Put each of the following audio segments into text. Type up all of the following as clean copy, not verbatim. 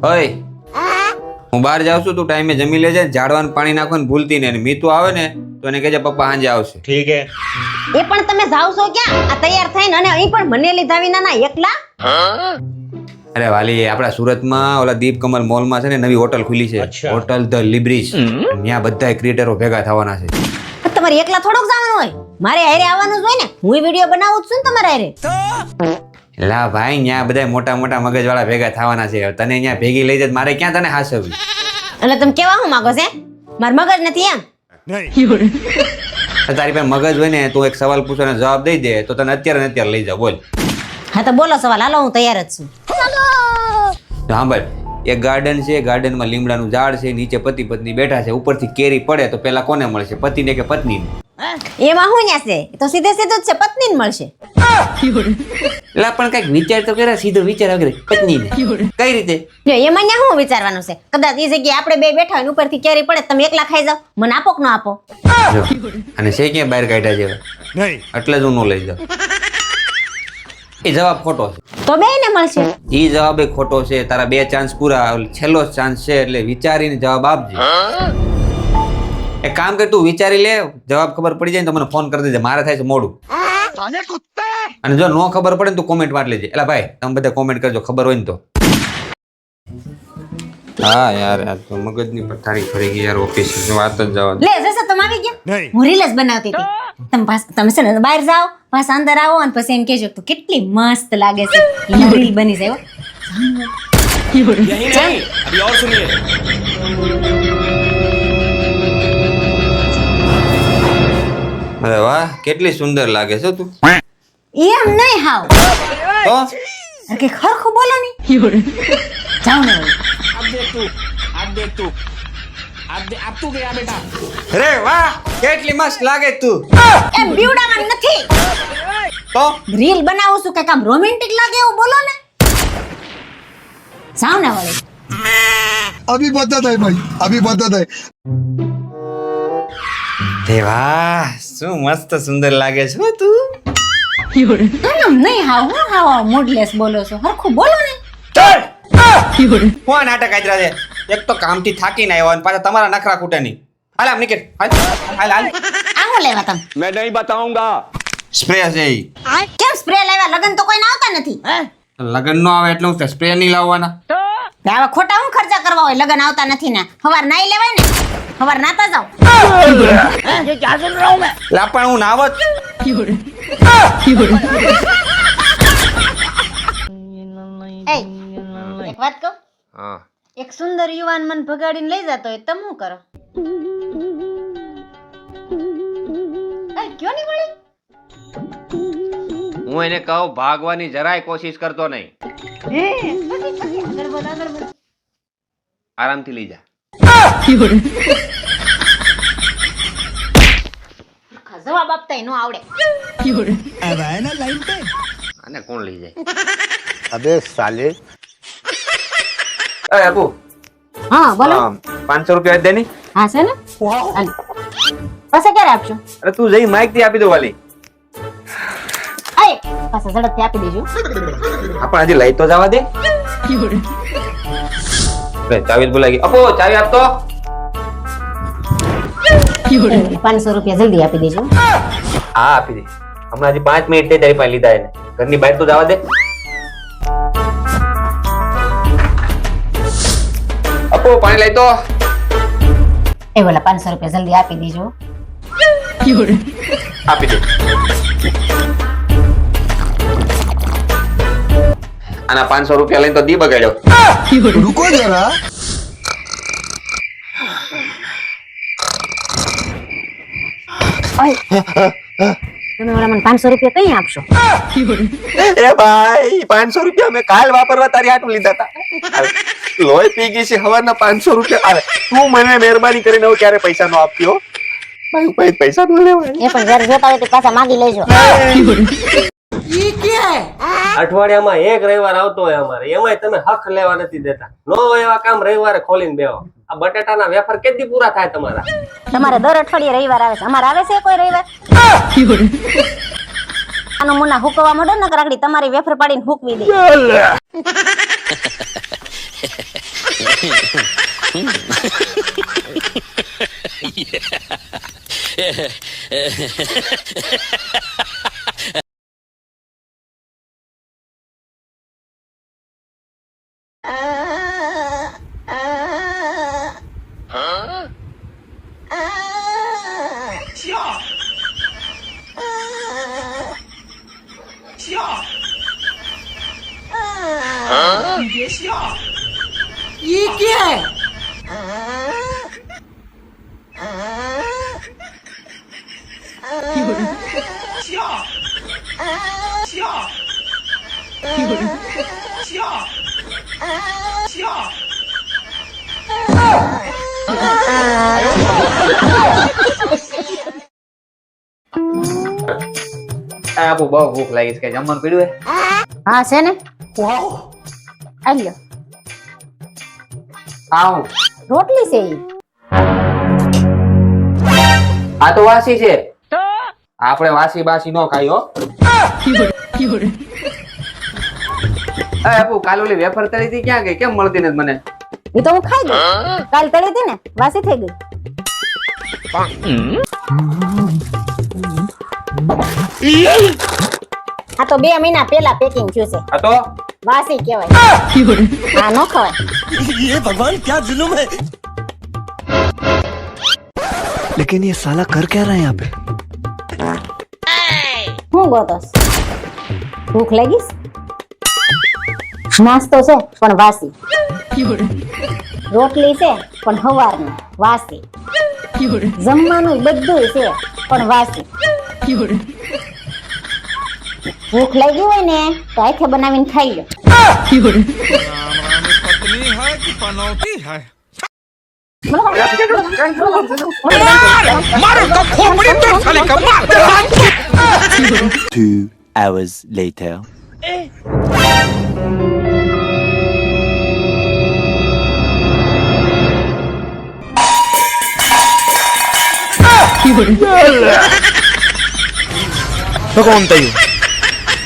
ઓય હું બહાર જાઉં છું, તું ટાઈમે જમી લેજે, ઝાડવાનું પાણી નાખવાનું ભૂલતી નહીં. અને મીતુ આવે ને તો એને કહેજે પપ્પા સાંજે આવશે. ઠીક હે. એ પણ તમે જાવ છો ક્યાં? આ તૈયાર થઈને અને અહીં પણ મને લીધા વિના ના એકલા? અરે વાલી, આપણા સુરતમાં ઓલા દીપ કમલ મોલમાં છે ને નવી હોટલ ખુલી છે, અચ્છા. હોટલ ધ લિબ્રિજ. ત્યાં બધા ક્રિએટરો ભેગા થવાના છે. તમારે એકલા થોડુંક જવાનું હોય, મારે હારે આવવાનું જ હોય ને. હું વિડિયો બનાવું જ છું ને તમારે હારે. લા ભાઈ, ત્યાં બધા મોટા મોટા મગજ વાળા ભેગા થવાના છે. તને ત્યાં ભેગી લઈ જાય મારે ક્યાં તને હાસવી? એટલે તમે કેવા હું માંગો છે? માર મગજ નથી એમ? તારી પાસે મગજ હોય ને, તું એક સવાલ પૂછવાનો જવાબ દઈ દે તો તને અત્યારે ને અત્યારે લઈ જાવ. બોલ. હા તો બોલો સવાલ, હાલો હું તૈયાર જ છું. સાંભળ, એક ગાર્ડન છે, ગાર્ડનમાં લીમડાનું ઝાડ છે, નીચે પતિ પત્ની બેઠા છે, ઉપરથી કેરી પડે તો પેલા કોને મળશે, પતિને કે પત્નીને? એમાં હું ન્યા છે? એ તો સીધે સીધું જ છે, પત્નીને મળશે. એટલે પણ કઈક વિચાર તો કરે, સીધો વિચાર વગર પત્નીને કઈ રીતે? જો એમાં ન્યા શું વિચારવાનું છે? કદાચ એ જગ્યાએ આપણે બે બેઠા હોય ને ઉપરથી કેરી પડે, તમે એકલા ખાઈ જાવ, મને આપો કે ન આપો? જો, અને છે ક્યાં બહાર કાઢ્યા જેવા, એટલે જ હું ન લઈ જાઉં. એ જવાબ ખોટો છે. તો બે ને મળશે. એ જવાબ એ ખોટો છે. તારા બે ચાન્સ પૂરા, છેલ્લો ચાન્સ છે, એટલે વિચારીને જવાબ આપજે. એક કામ કર, તું વિચારી લે, જવાબ ખબર પડી જાય ને તો મને ફોન કરી દેજે, મારે થાય છે મોડું. અને જો નો ખબર પડે ને તું કોમેન્ટ વાંચ લેજે. એટલે ભાઈ તમે બધા કોમેન્ટ કરજો ખબર હોય ને તો. હા યાર, આ તો મગજની પથારી ફરી ગઈ યાર. ઓફિસ વાત જ જવા દે. લે જશે તમે આવી ગયા? હું રીલ જ બનાવતી હતી. તમે છે ને બહાર જાઓ, પાછા અંદર આવો અને પછી એમ કહેજો તો કેટલી મસ્ત લાગે છે. એમાં રીલ બની જાય હો. अभी और सुनिए. અરે વાહ, કેટલી સુંદર લાગે છે તું. એમ નહીં હાવ તો કે ખરખું બોલો ની. જાઓ ને વળી. अब तू गया बेटा. અરે વાહ, કેટલી મસ્ત લાગે તું. એમ બીવડામાં નથી, તો રીલ બનાવું છું કે કામ રોમેન્ટિક લાગે એવું બોલો ને. જાઓ ને વળી. अभी बदत है भाई, अभी बदत है. તે વાહ, શું મસ્ત સુંદર લાગે છે હો તું. એમ નહીં હાવ, હું હાવ મૂડલેસ બોલો છો, હરખું બોલો ને. કોણ નાટક આચરા છે? એક તો કામથી થાકીને આવ્યો અને પાછા તમારા નખરા ખૂટે નહીં. હાલ આમ નીકળ, હાલ હાલ હાલ. આ હું લેવા તમે? मैं नहीं बताऊंगा. સ્પ્રે છે ઈ. કેમ સ્પ્રે લેવા? લગન તો કોઈ આવતા નથી. લગન નો આવે એટલે હું સ્પ્રે નહીં લાવવાના. આવા ખોટા હું ખર્ચા કરવા હોય? લગન આવતા નથી ને, હવાર નાઈ લેવાય ને, હવાર નાતા જાવ. ये क्या सुन रहा हूं मैं? લા પણ હું નાવત. એ એક વાત કહું, હા. એક સુંદર યુવાન મન ભગાડીને લઈ જતો હોય તમે શું કરો? એ ક્યો નહીં મળી? હું એને કહું ભાગવાની જરાય કોશિશ કરતો નહીં. પછી આગળ બોલ. આરામથી લઈ જા. જવાબ આપતા નો આવડે. આને કોણ લઈ જાય? अबे साले. એ આપુ. હા બોલો. 500 રૂપિયા દે ની. હા છે ને, હાલ. પાછા ક્યારે આપશો? અરે તું જઈ માઈક થી આપી દો વાલી. એ પાછા ઝડપથી આપી દેજો. આપણે હજી લઈ તો જવા દે. ચાવી જ ભૂલાઈ ગઈ. અપો ચાવી આપતો. 500 રૂપિયા જલ્દી આપી દેજો. હા આપી દે. હમણાં હજી 5 મિનિટ થઈ તારી પાસે લીધા એને. ઘરની બહાર તો જવા દે. અપો પાણી લઈ તો. એ બોલા 500 રૂપિયા જલ્દી આપી દેજો. આપી દે. આના 500 રૂપિયા લઈને તો દી બગાડ્યો. रुको जरा. તમે ઓલા મને 500 રૂપિયા કઈ આપશો? એ ભાઈ 500 રૂપિયા મેં કાલ વાપરવા તારી હાટું લીધા હતા. લોહી પી ગઈ છે હવારના 500 રૂપિયા. અરે તું મને મહેરબાની કરીને હવે ક્યારે પૈસા નો આપ્યો? ભાઈ ભાઈ પૈસા નો લેવાય. એ પણ જયારે જોતા હોય તો પાછા માંગી લેજો. અઠવાડિયામાં એક રવિવાર આવતો હોય અમારે, એમાંય તમે હક લેવા નથી દેતા. નો હોય એવા કામ રવિવારે ખોલીને બેહો. આ બટાટાના વેફર કેટલી પૂરા થાય તમારા? તમારે દર અઠવાડિયે રવિવાર આવે છે, અમારે આવે છે કોઈ રવિવાર? આનો મુના હુકવા મોડો ન કરાકડી તમારી વેફર પાડીને હુકવી દે. આપું બહુ ભૂખ લાગી છે, કઈ જમવાનું પીડ્યું હે? હા છે ને આઈ લો આવું રોટલી છે ઈ. આ તો વાસી છે, આપણે વાસી બાસી નો ખાઈ હો. આપું કાલ ઓલી વેફર તળી હતી ક્યાં ગઈ? કેમ મળતી નથી મને? ઈ તો હું ખાઈ ગઈ, કાલ તળી હતી ને વાસી થઈ ગઈ. આ તો 2 મહિના પહેલા પેકિંગ થયું છે, આ તો વાસી કહેવાય. આ નો ખવાય. लेकिन ये साला कर क्या रहा है यहाँ पे? હું ગોતોસ? ભૂખ લાગીસ? નાસ્તો છે પણ વાસી, રોટલી છે પણ હવારની વાસી, જમવાનું બધું છે પણ વાસી. ભૂખ લાગી હોય ને તો આખે બનાવીને ખાઈ લો. Two hours later. मैं कौन था यू?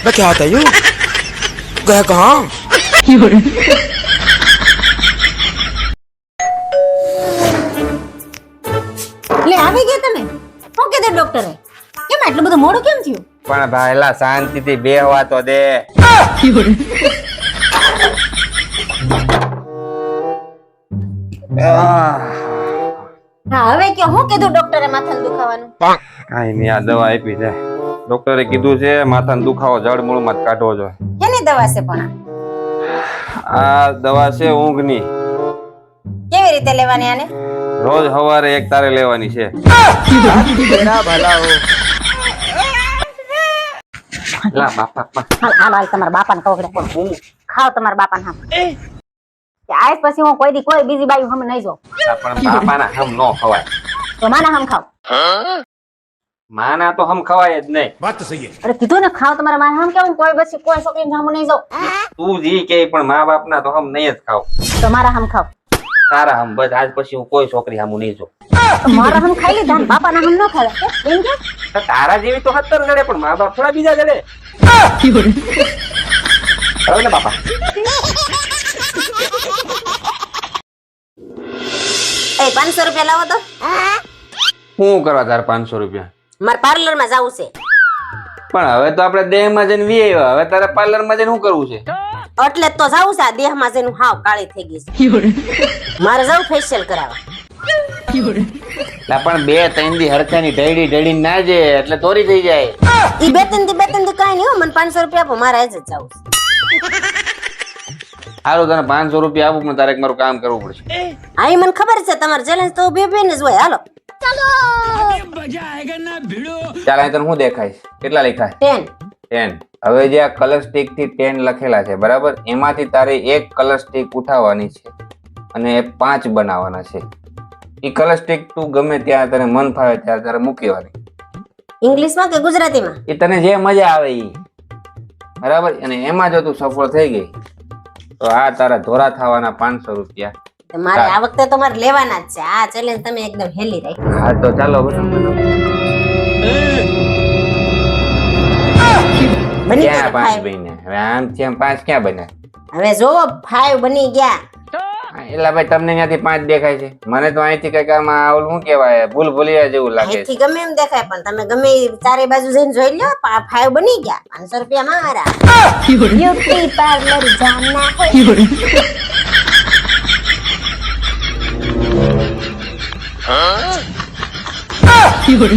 मैं क्या था यू? गया कहाँ? લે આવી ગયા તમે? શું કીધું ડોક્ટરે? કેમ આટલું બધું મોડું કેમ થયું? પણ ભાઈલા શાંતિથી બેહવા તો દે. હા હવે કયો, શું કીધું ડોક્ટરે માથાનો દુખાવાનું? કાઈ નહીં, આ દવા આપી છે. ડોક્ટરે કીધું છે માથાનો દુખાવો જડ મૂળમાં જ કાઢવો જોઈએ. કેની દવા છે પણ આ દવા છે ઊંઘની. કેવી રીતે લેવાની આને? રોજ સવારે એક તારે લેવાની છે. લા બાપા હાલ તમારા બાપાને કવડે હું ખાઓ તમારા બાપાને હામ. આજ પછી હું કોઈ દી કોઈ બીજી બાઈ હમ નહીં જો. પણ બાપાના હમ નો ખવાય. તો માના હમ ખાઓ. માના તો હમ ખવાય જ નહીં. અરે કીધું ને ખાઓ તમારા માના હમ, કેવું કોઈ પછી કોઈ છોકરીને હમ નહીં જો. તું જી કે પણ મા બાપના તો હમ નહીં જ ખાવ. તો મારા હમ ખાઓ. તારા હમ બસ આજ પછી હું કોઈ છોકરી હમ નહીં જો. તો મારા હમ ખાઈ લીધા ને બાપાના હમ ન ખાવા એમ કે? તો તારા જેવી તો 70 જડે પણ મા બાપ થોડા બીજા જડે. હવે ને બાપા એ 500 રૂપિયા લાવો તો. શું કરવા તાર 500 રૂપિયા? મારે પાર્લર માં જવું છે. પણ હવે તો આપણે દેહમાં જઈને વી આવ્યા, હવે તારે પાર્લરમાં જઈને શું કરવું છે? એટલે જ તો જવું છે. આ દેહમાં જઈને હાવ કાળી થઈ ગઈ છે. મારે જવું ફેશિયલ કરાવવા. લા પણ 2-3 દી હરખાની ઢળી ઢળી ના જે એટલે તોરી થઈ જાય. ઈ બે ત્રણ દી કાઈ નહીં હો, મને 500 રૂપિયા આપો, મારે આજ જ જવું છે. હારું તને 500 રૂપિયા આપું પણ તારે એક મારું કામ કરવું પડશે. હા ઈ મને ખબર છે, તમારે ચેલેન્જ તો બે ને જ હોય. હાલો ચાલ અહીં તને શું દેખાય? કેટલા લખાય? 10. 10. હવે જે આ કલર સ્ટિક થી 10 લખેલા છે બરાબર, એમાંથી તારે એક કલર સ્ટિક ઉઠાવવાની છે અને એ 5 બનાવવાના છે. ઈ કલર સ્ટિક તું ગમે ત્યાં તને મન ફાવે ત્યારે તારે મૂકવાની. ઇંગ્લિશમાં કે ગુજરાતીમાં? એ તને જે મજા આવે ઈ બરાબર. અને એમાં જો તું સફળ થઈ ગઈ તો આ તારા ધોરા થવાના 500 રૂપિયા. તો મારે આ વખતે તો મારે લેવાના જ છે. આ ચેલેન્જ તમે એકદમ હેલી રાખી. હા તો ચાલો બનાવો. બની ક્યાં ગયા 5 બન્યા? હવે આમ થી આમ 5 ક્યાં બન્યા? હવે જોવો 5 બની ગયા. એટલે ભાઈ તમને ત્યાંથી 5 દેખાય છે, મને તો અહીંથી કઈક આમાં ઓલું શું કહેવાય ભૂલભુલિયા જેવું લાગે છે. અહીંથી ગમે એમ દેખાય પણ તમે ગમે ઈ ચારે બાજુ જઈને જોઈ લો 5 બની ગયા 500 રૂપિયા મારા બ્યુટી પાર્લર જામના Fiore.